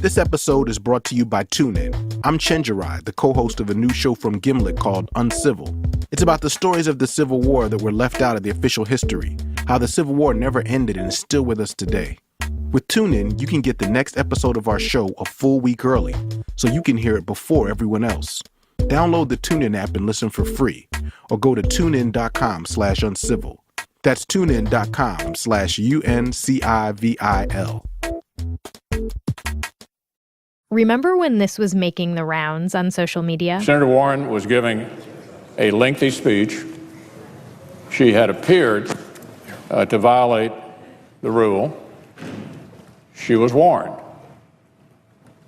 This episode is brought to you by TuneIn. I'm Chenjerai, the co-host of a new show from Gimlet called Uncivil. It's about the stories of the Civil War that were left out of the official history, how the Civil War never ended and is still with us today. With TuneIn, you can get the next episode of our show a full week early, so you can hear it before everyone else. Download the TuneIn app and listen for free, or go to tunein.com/uncivil. That's tunein.com/UNCIVIL. Remember when this was making the rounds on social media? Senator Warren was giving a lengthy speech. She had appeared to violate the rule. She was warned.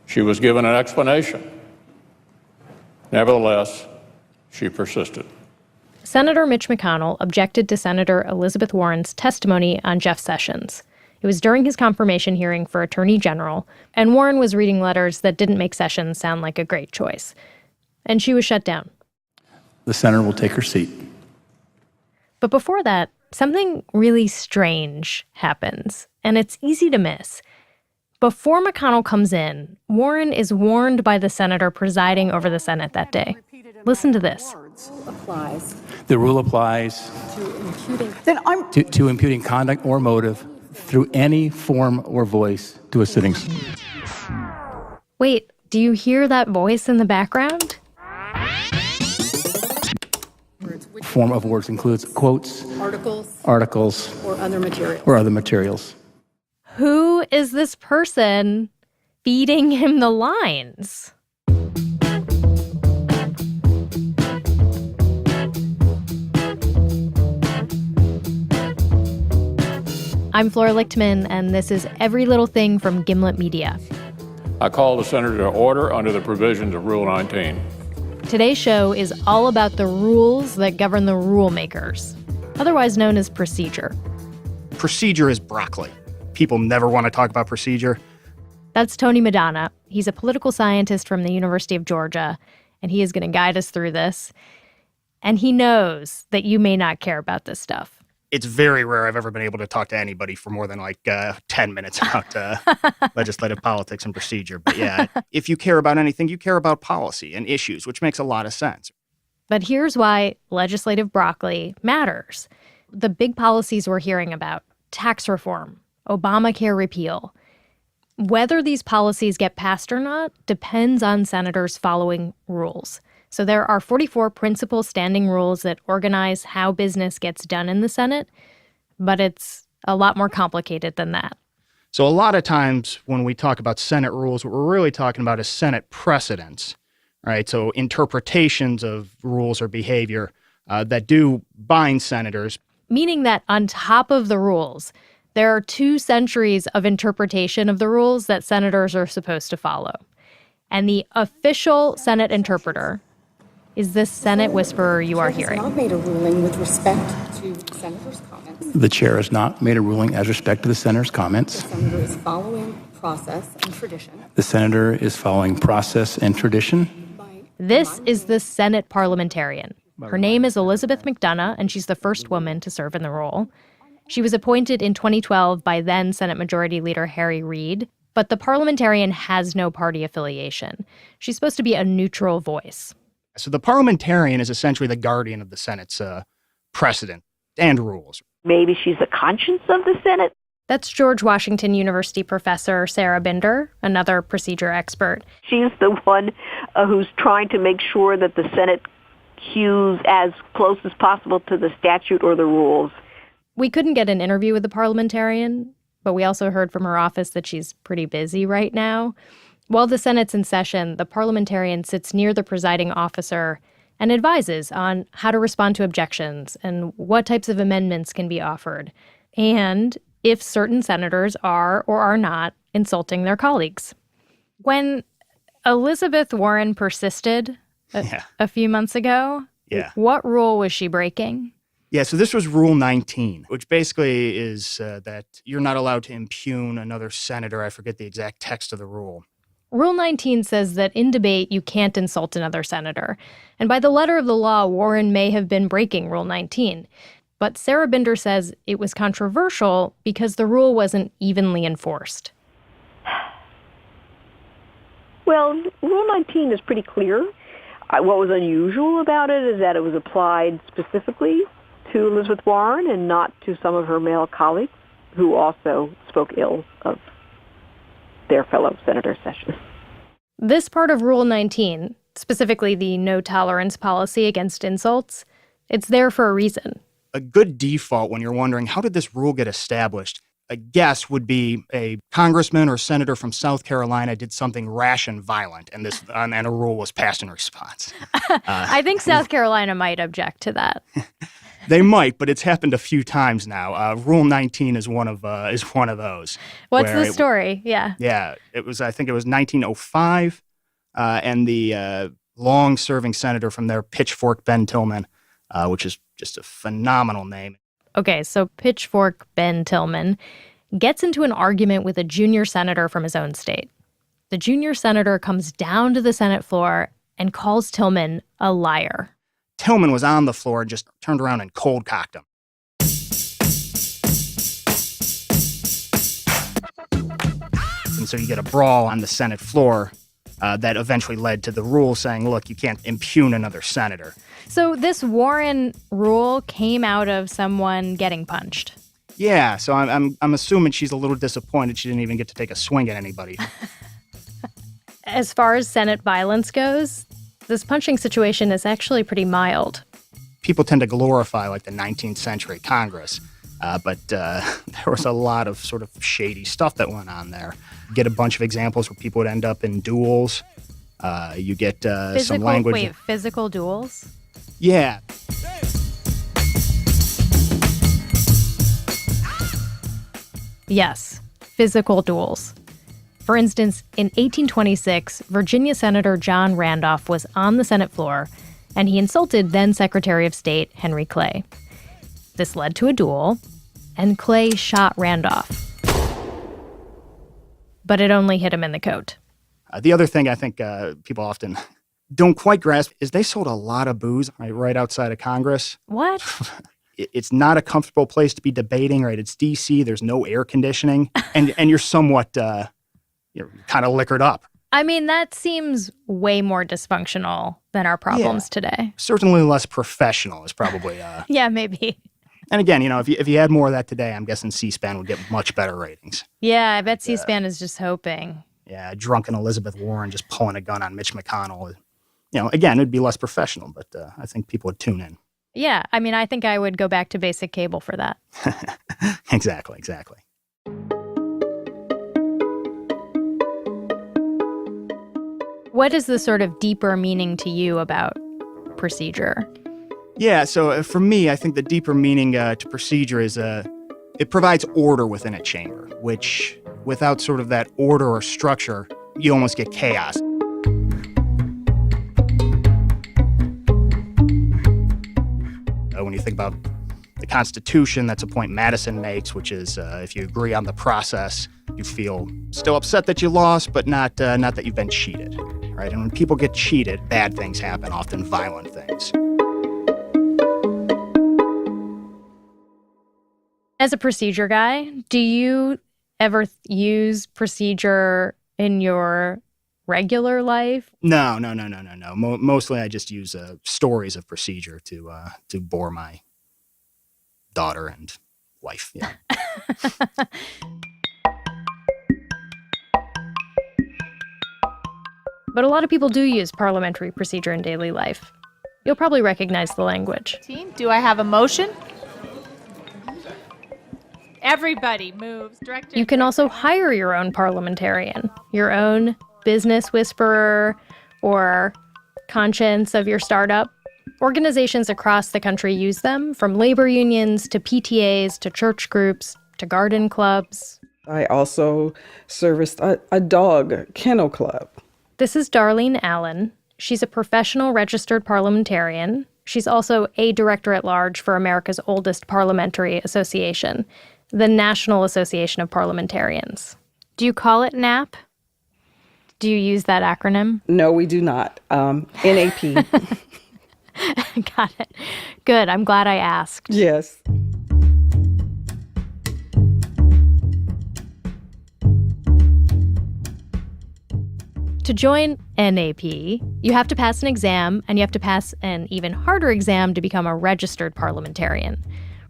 She was given an explanation. Nevertheless, she persisted. Senator Mitch McConnell objected to Senator Elizabeth Warren's testimony on Jeff Sessions. It was during his confirmation hearing for Attorney General, and Warren was reading letters that didn't make Sessions sound like a great choice. And she was shut down. The senator will take her seat. But before that, something really strange happens, and it's easy to miss. Before McConnell comes in, Warren is warned by the senator presiding over the Senate that day. Listen to this. The rule applies to imputing conduct or motive through any form or voice to a sitting. Wait, do you hear that voice in the background? Form of words includes quotes, articles, or other materials. Who is this person feeding him the lines? I'm Flora Lichtman, and this is Every Little Thing from Gimlet Media. I call the senator to order under the provisions of Rule 19. Today's show is all about the rules that govern the rule makers, otherwise known as procedure. Procedure is broccoli. People never want to talk about procedure. That's Tony Madonna. He's a political scientist from the University of Georgia, and he is going to guide us through this. And he knows that you may not care about this stuff. It's very rare I've ever been able to talk to anybody for more than 10 minutes about legislative politics and procedure. But yeah, if you care about anything, you care about policy and issues, which makes a lot of sense. But here's why legislative broccoli matters. The big policies we're hearing about, tax reform, Obamacare repeal. Whether these policies get passed or not depends on senators following rules. So there are 44 principal standing rules that organize how business gets done in the Senate, but it's a lot more complicated than that. So a lot of times when we talk about Senate rules, what we're really talking about is Senate precedents, right? So interpretations of rules or behavior that do bind senators. Meaning that on top of the rules, there are 2 centuries of interpretation of the rules that senators are supposed to follow. And the official Senate interpreter is this Senate whisperer you are hearing. Not made a ruling with respect to senators' comments. The chair has not made a ruling as respect to the senator's comments. The senator is following process and tradition. The senator is following process and tradition. This is the Senate parliamentarian. Her name is Elizabeth McDonough, and she's the first woman to serve in the role. She was appointed in 2012 by then Senate Majority Leader Harry Reid, but the parliamentarian has no party affiliation. She's supposed to be a neutral voice. So the parliamentarian is essentially the guardian of the Senate's precedent and rules. Maybe she's the conscience of the Senate. That's George Washington University professor Sarah Binder, another procedure expert. She's the one who's trying to make sure that the Senate hews as close as possible to the statute or the rules. We couldn't get an interview with the parliamentarian, but we also heard from her office that she's pretty busy right now. While the Senate's in session, the parliamentarian sits near the presiding officer and advises on how to respond to objections and what types of amendments can be offered, and if certain senators are or are not insulting their colleagues. When Elizabeth Warren persisted a few months ago, what rule was she breaking? Yeah, so this was Rule 19, which basically is that you're not allowed to impugn another senator. I forget the exact text of the rule. Rule 19 says that in debate, you can't insult another senator. And by the letter of the law, Warren may have been breaking Rule 19. But Sarah Binder says it was controversial because the rule wasn't evenly enforced. Well, Rule 19 is pretty clear. What was unusual about it is that it was applied specifically to Elizabeth Warren and not to some of her male colleagues who also spoke ill of their fellow Senator Sessions. This part of Rule 19, specifically the no tolerance policy against insults, it's there for a reason. A good default when you're wondering, how did this rule get established? A guess would be a congressman or senator from South Carolina did something rash and violent, and a rule was passed in response. I think South Carolina might object to that. They might, but it's happened a few times now. Rule 19 is one of those. What's the story? Yeah. Yeah, I think it was 1905, and the long-serving senator from there, Pitchfork Ben Tillman, which is just a phenomenal name. Okay, so Pitchfork Ben Tillman gets into an argument with a junior senator from his own state. The junior senator comes down to the Senate floor and calls Tillman a liar. Tillman was on the floor and just turned around and cold-cocked him. And so you get a brawl on the Senate floor that eventually led to the rule saying, look, you can't impugn another senator. So this Warren rule came out of someone getting punched. Yeah, so I'm assuming she's a little disappointed she didn't even get to take a swing at anybody. As far as Senate violence goes, this punching situation is actually pretty mild. People tend to glorify like the 19th century Congress, but there was a lot of sort of shady stuff that went on there. You get a bunch of examples where people would end up in duels. You get some language. Wait, physical duels? Yeah. Yes, physical duels. For instance, in 1826, Virginia Senator John Randolph was on the Senate floor, and he insulted then Secretary of State Henry Clay. This led to a duel, and Clay shot Randolph. But it only hit him in the coat. The other thing I think people often don't quite grasp is they sold a lot of booze right outside of Congress. What? It's not a comfortable place to be debating, right? It's D.C., there's no air conditioning, and you're somewhat you're kind of liquored up. I mean, that seems way more dysfunctional than our problems today. Certainly less professional is probably... Yeah, maybe. And again, if you had more of that today, I'm guessing C-SPAN would get much better ratings. Yeah, I bet C-SPAN is just hoping. Yeah, drunken Elizabeth Warren just pulling a gun on Mitch McConnell. Again, it'd be less professional, but I think people would tune in. Yeah, I mean, I think I would go back to basic cable for that. Exactly. What is the sort of deeper meaning to you about procedure? Yeah, so for me, I think the deeper meaning to procedure is it provides order within a chamber, which without sort of that order or structure, you almost get chaos. When you think about the Constitution, that's a point Madison makes, which is if you agree on the process, you feel still upset that you lost, but not that you've been cheated, right? And when people get cheated, bad things happen, often violent things. As a procedure guy, do you ever use procedure in your regular life? No. Mostly I just use stories of procedure to bore my daughter and wife. Yeah. But a lot of people do use parliamentary procedure in daily life. You'll probably recognize the language. Do I have a motion? Everybody moves. Director. You can also hire your own parliamentarian, your own business whisperer, or conscience of your startup. Organizations across the country use them, from labor unions to PTAs to church groups to garden clubs. I also serviced a dog kennel club. This is Darlene Allen. She's a professional registered parliamentarian. She's also a director-at-large for America's oldest parliamentary association, the National Association of Parliamentarians. Do you call it NAP? Do you use that acronym? No, we do not. NAP. Got it. Good. I'm glad I asked. Yes. To join NAP, you have to pass an exam, and you have to pass an even harder exam to become a registered parliamentarian.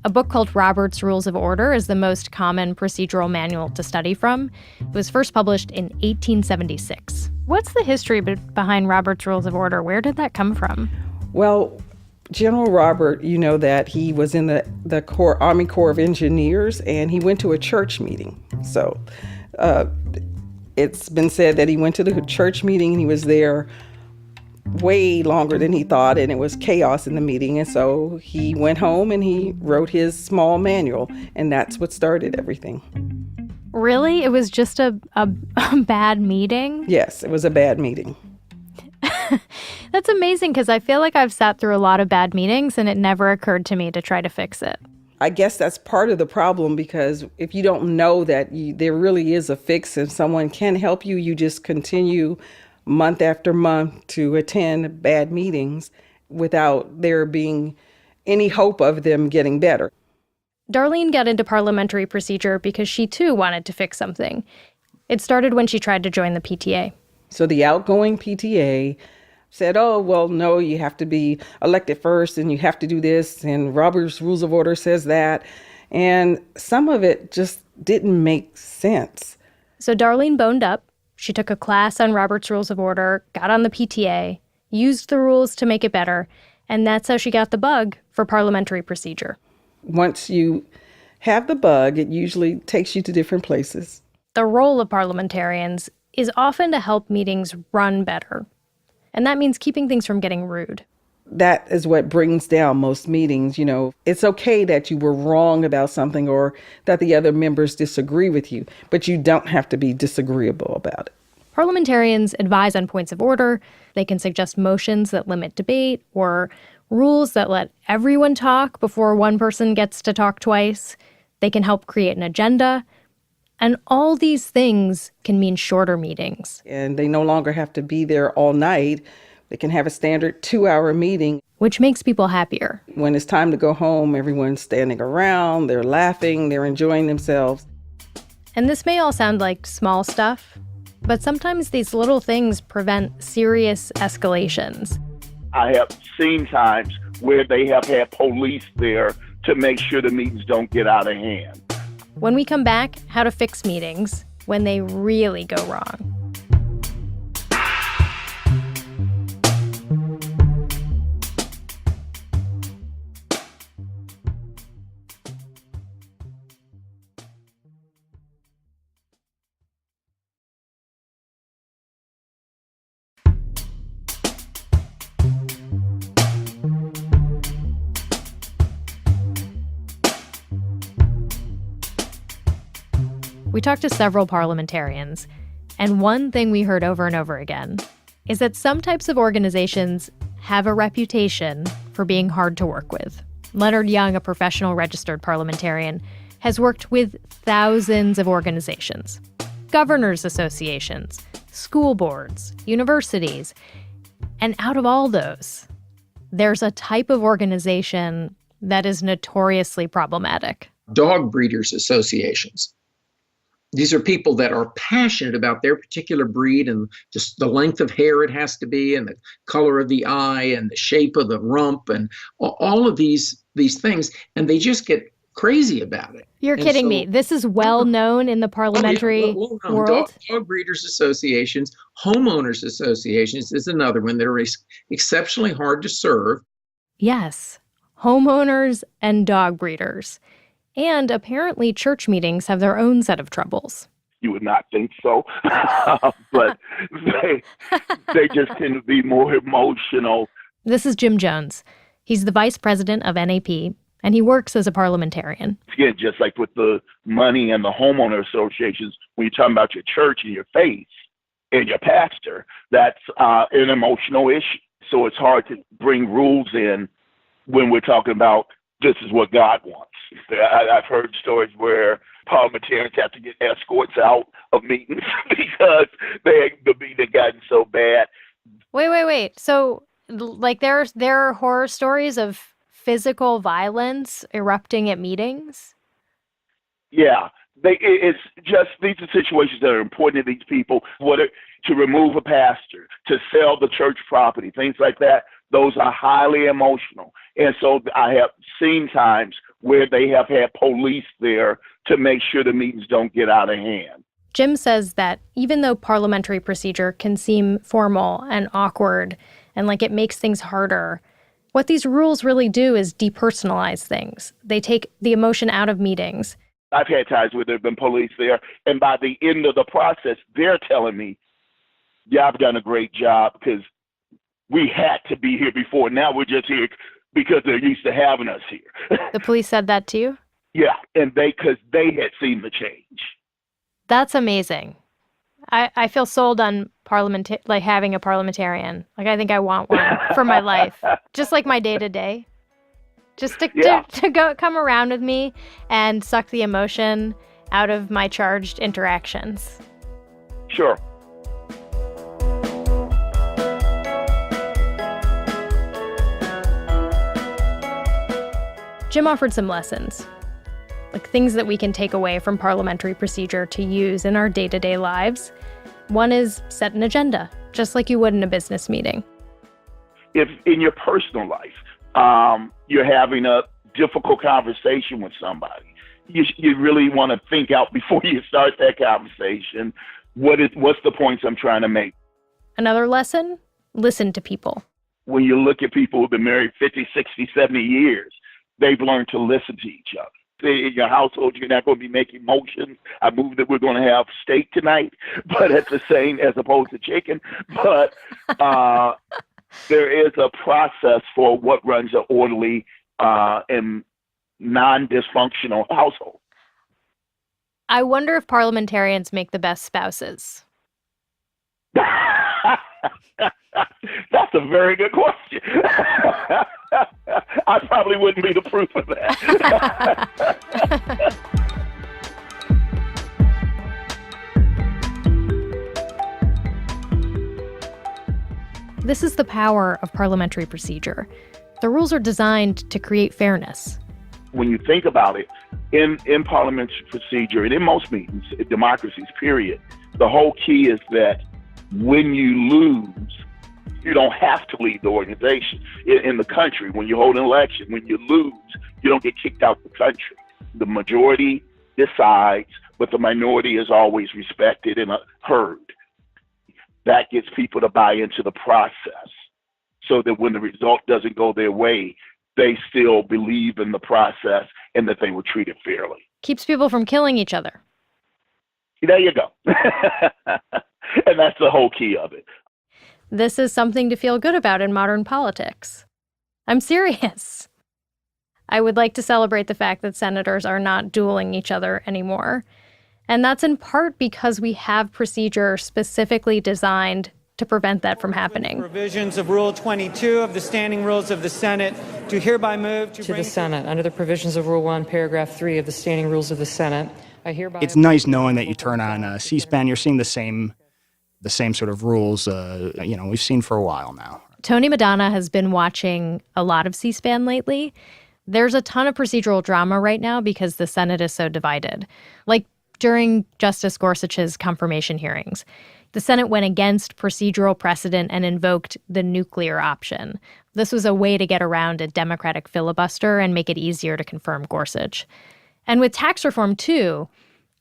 A book called Robert's Rules of Order is the most common procedural manual to study from. It was first published in 1876. What's the history behind Robert's Rules of Order? Where did that come from? Well, General Robert, you know that he was in the Army Corps of Engineers, and he went to a church meeting. So it's been said that he went to the church meeting and he was there way longer than he thought, and it was chaos in the meeting. And so he went home and he wrote his small manual, and that's what started everything. Really? It was just a bad meeting? Yes, it was a bad meeting. That's amazing, because I feel like I've sat through a lot of bad meetings and it never occurred to me to try to fix it. I guess that's part of the problem, because if you don't know that there really is a fix and someone can help you, you just continue month after month to attend bad meetings without there being any hope of them getting better. Darlene got into parliamentary procedure because she too wanted to fix something. It started when she tried to join the PTA. So the outgoing PTA said, oh, well, no, you have to be elected first and you have to do this, and Robert's Rules of Order says that. And some of it just didn't make sense. So Darlene boned up. She took a class on Robert's Rules of Order, got on the PTA, used the rules to make it better, and that's how she got the bug for parliamentary procedure. Once you have the bug, it usually takes you to different places. The role of parliamentarians is often to help meetings run better. And that means keeping things from getting rude. That is what brings down most meetings. You know, it's okay that you were wrong about something or that the other members disagree with you, but you don't have to be disagreeable about it. Parliamentarians advise on points of order. They can suggest motions that limit debate or rules that let everyone talk before one person gets to talk twice. They can help create an agenda. And all these things can mean shorter meetings. And they no longer have to be there all night. They can have a standard 2-hour meeting. Which makes people happier. When it's time to go home, everyone's standing around, they're laughing, they're enjoying themselves. And this may all sound like small stuff, but sometimes these little things prevent serious escalations. I have seen times where they have had police there to make sure the meetings don't get out of hand. When we come back, how to fix meetings when they really go wrong. We talked to several parliamentarians, and one thing we heard over and over again is that some types of organizations have a reputation for being hard to work with. Leonard Young, a professional registered parliamentarian, has worked with thousands of organizations, governors' associations, school boards, universities, and out of all those, there's a type of organization that is notoriously problematic. Dog breeders associations. These are people that are passionate about their particular breed and just the length of hair it has to be and the color of the eye and the shape of the rump and all of these things. And they just get crazy about it. You're kidding me. This is well known in the parliamentary world. Dog breeders associations, homeowners associations is another one that are exceptionally hard to serve. Yes, homeowners and dog breeders. And apparently church meetings have their own set of troubles. You would not think so, but they just tend to be more emotional. This is Jim Jones. He's the vice president of NAP, and he works as a parliamentarian. Again, just like with the money and the homeowner associations, when you're talking about your church and your faith and your pastor, that's an emotional issue. So it's hard to bring rules in when we're talking about this is what God wants. I've heard stories where parliamentarians have to get escorts out of meetings because the meeting had gotten so bad. Wait. So, like, there are horror stories of physical violence erupting at meetings? Yeah. It's just, these are situations that are important to these people, whether to remove a pastor, to sell the church property, things like that. Those are highly emotional. And so I have seen times where they have had police there to make sure the meetings don't get out of hand. Jim says that even though parliamentary procedure can seem formal and awkward and like it makes things harder, what these rules really do is depersonalize things. They take the emotion out of meetings. I've had times where there have been police there, and by the end of the process, they're telling me, yeah, I've done a great job because we had to be here before. Now we're just here because they're used to having us here. The police said that to you? Yeah, and because they had seen the change. That's amazing. I feel sold on having a parliamentarian. Like, I think I want one for my life, just like my day-to-day. Just to come around with me and suck the emotion out of my charged interactions. Sure. Jim offered some lessons, like things that we can take away from parliamentary procedure to use in our day-to-day lives. One is set an agenda, just like you would in a business meeting. If in your personal life, you're having a difficult conversation with somebody, you really want to think out before you start that conversation. What's the points I'm trying to make? Another lesson, listen to people. When you look at people who've been married 50, 60, 70 years, they've learned to listen to each other. In your household, you're not going to be making motions. I moved that we're going to have steak tonight, but at the same, as opposed to chicken. But there is a process for what runs an orderly and non-dysfunctional household. I wonder if parliamentarians make the best spouses. That's a very good question. I probably wouldn't be the proof of that. This is the power of parliamentary procedure. The rules are designed to create fairness. When you think about it, in parliamentary procedure and in most meetings, democracies, period, the whole key is that when you lose, you don't have to leave the organization. In the country, when you hold an election, when you lose, you don't get kicked out the country. The majority decides, but the minority is always respected and heard. That gets people to buy into the process so that when the result doesn't go their way, they still believe in the process and that they were treated fairly. Keeps people from killing each other. There you go. And that's the whole key of it. This is something to feel good about in modern politics. I'm serious. I would like to celebrate the fact that senators are not dueling each other anymore. And that's in part because we have procedure specifically designed to prevent that from happening. Provisions of Rule 22 of the Standing Rules of the Senate do hereby move to the Senate under the provisions of Rule 1, Paragraph 3 of the Standing Rules of the Senate. I hereby. It's nice knowing that you turn on C-SPAN, you're seeing the same sort of rules, we've seen for a while now. Tony Madonna has been watching a lot of C-SPAN lately. There's a ton of procedural drama right now because the Senate is so divided. Like during Justice Gorsuch's confirmation hearings, the Senate went against procedural precedent and invoked the nuclear option. This was a way to get around a Democratic filibuster and make it easier to confirm Gorsuch. And with tax reform, too,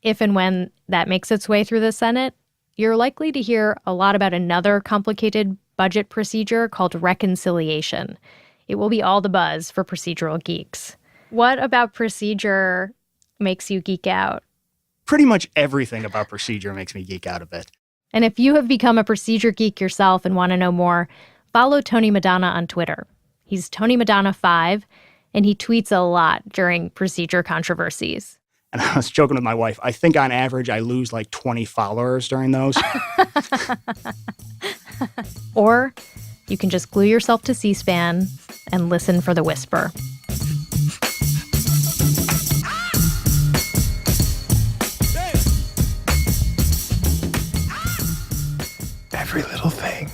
if and when that makes its way through the Senate, you're likely to hear a lot about another complicated budget procedure called reconciliation. It will be all the buzz for procedural geeks. What about procedure makes you geek out? Pretty much everything about procedure makes me geek out a bit. And if you have become a procedure geek yourself and want to know more, follow Tony Madonna on Twitter. He's Tony Madonna 5, and he tweets a lot during procedure controversies. And I was joking with my wife. I think on average, I lose like 20 followers during those. Or you can just glue yourself to C-SPAN and listen for the whisper. Every little thing.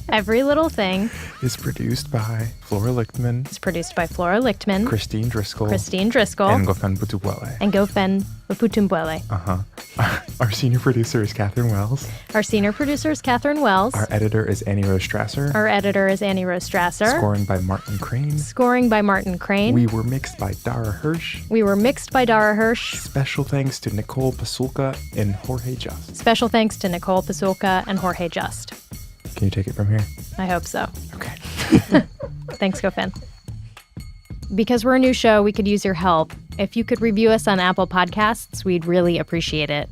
Every little thing. is produced by Flora Lichtman. It's produced by Flora Lichtman, Christine Driscoll. and Gofen Butubuele. Gofen Butumbwele. Our senior producer is Catherine Wells. Our senior producer is Catherine Wells. Our editor is Annie Rose Strasser. Scoring by Martin Crane. We were mixed by Dara Hirsch. Special thanks to Nicole Pasulka and Jorge Just. Can you take it from here? I hope so. Okay. Thanks, Gofen. Because we're a new show, we could use your help. If you could review us on Apple Podcasts, we'd really appreciate it.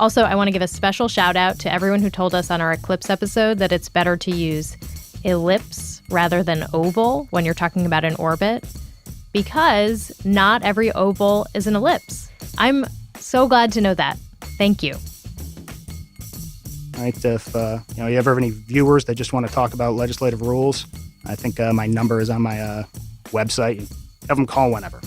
Also, I want to give a special shout out to everyone who told us on our eclipse episode that it's better to use ellipse rather than oval when you're talking about an orbit, because not every oval is an ellipse. I'm so glad to know that. Thank you. Right, if you ever have any viewers that just want to talk about legislative rules, I think my number is on my website. Have them call whenever.